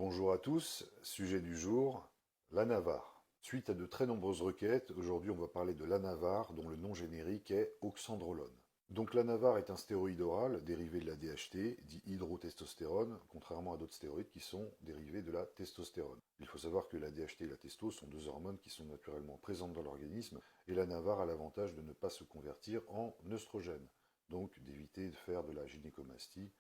Bonjour à tous, sujet du jour, l'anavar. Suite à de très nombreuses requêtes, aujourd'hui on va parler de l'anavar dont le nom générique est oxandrolone. Donc l'anavar est un stéroïde oral dérivé de la DHT, dit hydrotestostérone, contrairement à d'autres stéroïdes qui sont dérivés de la testostérone. Il faut savoir que la DHT et la testo sont deux hormones qui sont naturellement présentes dans l'organisme et l'anavar a l'avantage de ne pas se convertir en œstrogène, donc d'éviter de faire de la gynécomastie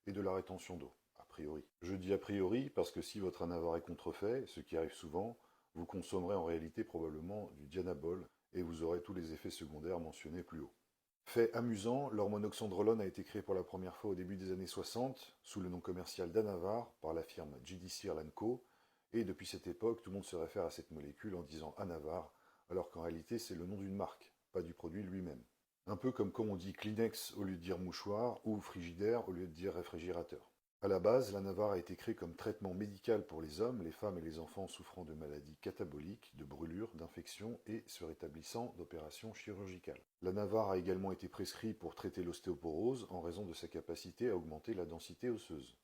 et de la rétention d'eau. A priori. Je dis a priori parce que si votre anavar est contrefait, ce qui arrive souvent, vous consommerez en réalité probablement du dianabol et vous aurez tous les effets secondaires mentionnés plus haut. Fait amusant, l'hormone oxandrolone a été créée pour la première fois au début des années 60 sous le nom commercial d'Anavar par la firme GDC Co. Et depuis cette époque, tout le monde se réfère à cette molécule en disant Anavar, alors qu'en réalité c'est le nom d'une marque, pas du produit lui-même. Un peu comme quand on dit Kleenex au lieu de dire mouchoir ou frigidaire au lieu de dire réfrigérateur. À la base, l'anavar a été créé comme traitement médical pour les hommes, les femmes et les enfants souffrant de maladies cataboliques, de brûlures, d'infections et se rétablissant d'opérations chirurgicales. L'anavar a également été prescrit pour traiter l'ostéoporose en raison de sa capacité à augmenter la densité osseuse.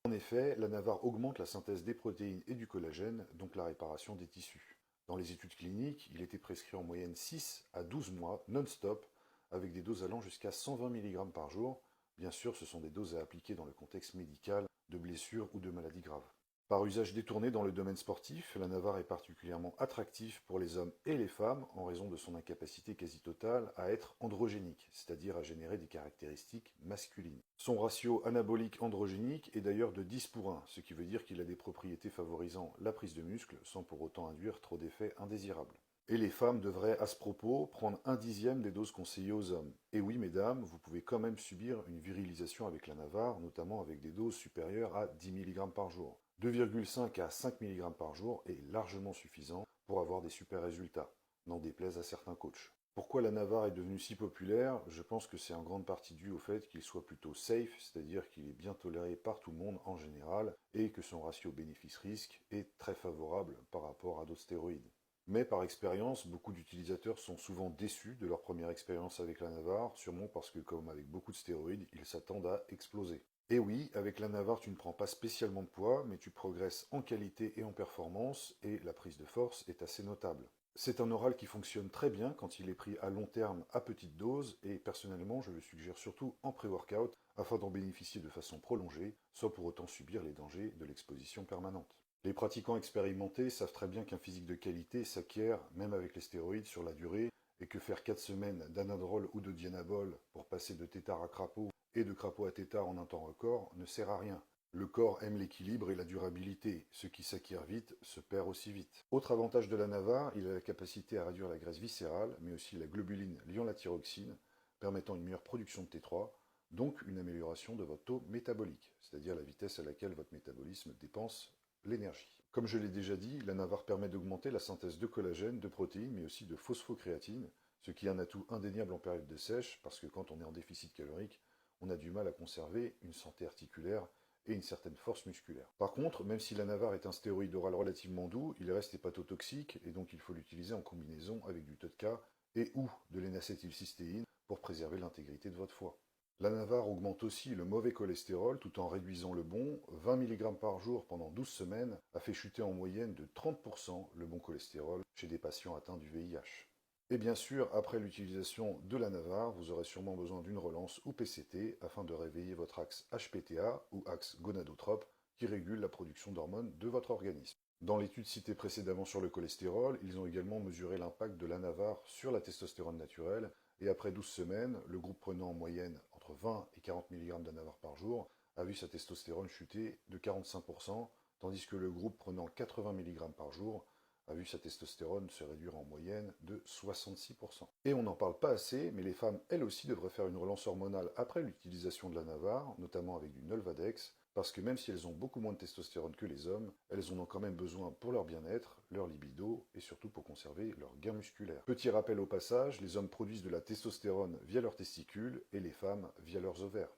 En effet, l'anavar augmente la synthèse des protéines et du collagène, donc la réparation des tissus. Dans les études cliniques, il était prescrit en moyenne 6 à 12 mois non-stop, avec des doses allant jusqu'à 120 mg par jour. Bien sûr, ce sont des doses à appliquer dans le contexte médical de blessures ou de maladies graves. Par usage détourné dans le domaine sportif, l'anavar est particulièrement attractif pour les hommes et les femmes en raison de son incapacité quasi totale à être androgénique, c'est-à-dire à générer des caractéristiques masculines. Son ratio anabolique-androgénique est d'ailleurs de 10 pour 1, ce qui veut dire qu'il a des propriétés favorisant la prise de muscle sans pour autant induire trop d'effets indésirables. Et les femmes devraient, à ce propos, prendre 1/10 des doses conseillées aux hommes. Et oui, mesdames, vous pouvez quand même subir une virilisation avec l'anavar, notamment avec des doses supérieures à 10 mg par jour. 2,5 à 5 mg par jour est largement suffisant pour avoir des super résultats, n'en déplaise à certains coachs. Pourquoi l'anavar est devenu si populaire? Je pense que c'est en grande partie dû au fait qu'il soit plutôt safe, c'est-à-dire qu'il est bien toléré par tout le monde en général, et que son ratio bénéfice-risque est très favorable par rapport à d'autres stéroïdes. Mais par expérience, beaucoup d'utilisateurs sont souvent déçus de leur première expérience avec l'anavar, sûrement parce que comme avec beaucoup de stéroïdes, ils s'attendent à exploser. Et oui, avec l'anavar, tu ne prends pas spécialement de poids, mais tu progresses en qualité et en performance, et la prise de force est assez notable. C'est un oral qui fonctionne très bien quand il est pris à long terme à petite dose, et personnellement, je le suggère surtout en pré-workout, afin d'en bénéficier de façon prolongée, sans pour autant subir les dangers de l'exposition permanente. Les pratiquants expérimentés savent très bien qu'un physique de qualité s'acquiert, même avec les stéroïdes, sur la durée, et que faire 4 semaines d'anadrol ou de dianabol pour passer de tétard à crapaud et de crapaud à tétard en un temps record ne sert à rien. Le corps aime l'équilibre et la durabilité. Ce qui s'acquiert vite se perd aussi vite. Autre avantage de l'anavar, il a la capacité à réduire la graisse viscérale, mais aussi la globuline liant la thyroxine, permettant une meilleure production de T3, donc une amélioration de votre taux métabolique, c'est-à-dire la vitesse à laquelle votre métabolisme dépense l'énergie. Comme je l'ai déjà dit, l'anavar permet d'augmenter la synthèse de collagène, de protéines, mais aussi de phosphocréatine, ce qui est un atout indéniable en période de sèche, parce que quand on est en déficit calorique, on a du mal à conserver une santé articulaire et une certaine force musculaire. Par contre, même si l'anavar est un stéroïde oral relativement doux, il reste hépatotoxique, et donc il faut l'utiliser en combinaison avec du TODCA et ou de l'énacétylcystéine pour préserver l'intégrité de votre foie. L'anavar augmente aussi le mauvais cholestérol tout en réduisant le bon. 20 mg par jour pendant 12 semaines a fait chuter en moyenne de 30% le bon cholestérol chez des patients atteints du VIH. Et bien sûr, après l'utilisation de l'anavar, vous aurez sûrement besoin d'une relance ou PCT afin de réveiller votre axe HPTA ou axe gonadotrope qui régule la production d'hormones de votre organisme. Dans l'étude citée précédemment sur le cholestérol, ils ont également mesuré l'impact de l'anavar sur la testostérone naturelle et après 12 semaines, le groupe prenant en moyenne entre 20 et 40 mg d'anavar par jour a vu sa testostérone chuter de 45%, tandis que le groupe prenant 80 mg par jour a vu sa testostérone se réduire en moyenne de 66%. Et on n'en parle pas assez, mais les femmes, elles aussi, devraient faire une relance hormonale après l'utilisation de l'anavar, notamment avec du Nolvadex, parce que même si elles ont beaucoup moins de testostérone que les hommes, elles en ont quand même besoin pour leur bien-être, leur libido et surtout pour conserver leur gain musculaire. Petit rappel au passage, les hommes produisent de la testostérone via leurs testicules et les femmes via leurs ovaires.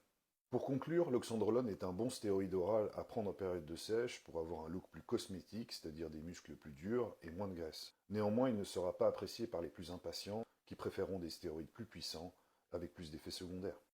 Pour conclure, l'oxandrolone est un bon stéroïde oral à prendre en période de sèche pour avoir un look plus cosmétique, c'est-à-dire des muscles plus durs et moins de graisse. Néanmoins, il ne sera pas apprécié par les plus impatients qui préféreront des stéroïdes plus puissants avec plus d'effets secondaires.